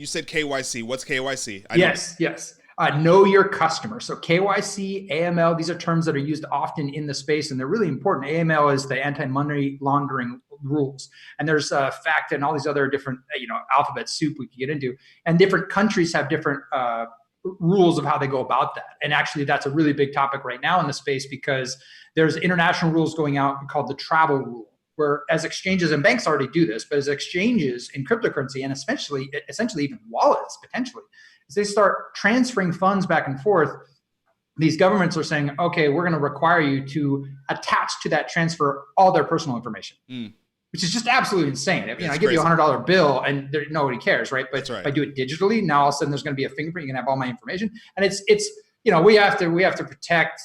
You said KYC. What's KYC? Yes. Know your customer. So KYC, AML, these are terms that are used often in the space, and they're really important. AML is the anti-money laundering rules, and there's FACTA and all these other different, alphabet soup we can get into, and different countries have different rules of how they go about that. And actually, that's a really big topic right now in the space because there's international rules going out called the travel rule, where as exchanges, and banks already do this, but as exchanges in cryptocurrency and essentially even wallets potentially, as they start transferring funds back and forth, these governments are saying, okay, we're going to require you to attach to that transfer all their personal information, which is just absolutely insane. I give you $100 bill and nobody cares, right? But if I do it digitally, now all of a sudden there's going to be a fingerprint. You can have all my information, and it's we have to protect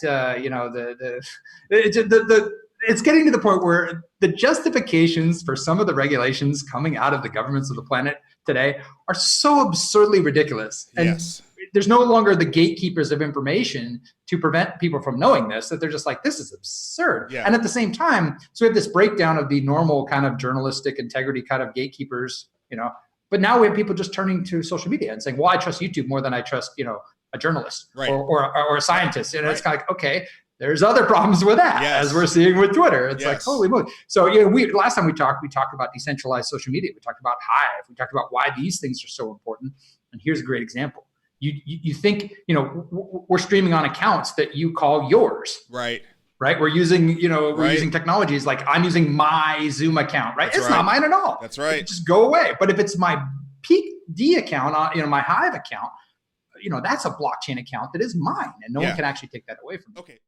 it's getting to the point where the justifications for some of the regulations coming out of the governments of the planet today are so absurdly ridiculous. And there's no longer the gatekeepers of information to prevent people from knowing this, that they're just like, this is absurd. Yeah. And at the same time, so we have this breakdown of the normal kind of journalistic integrity kind of gatekeepers, but now we have people just turning to social media and saying, well, I trust YouTube more than I trust, a journalist or a scientist. And it's kind of like, okay, there's other problems with that, as we're seeing with Twitter. It's like, holy moly. So, last time we talked about decentralized social media. We talked about Hive. We talked about why these things are so important. And here's a great example. You think, we're streaming on accounts that you call yours. Right. We're using, using technologies like I'm using my Zoom account, right? It's not mine at all. That's right. It just go away. But if it's my Peak D account, my Hive account, that's a blockchain account that is mine, and no one can actually take that away from me. Okay.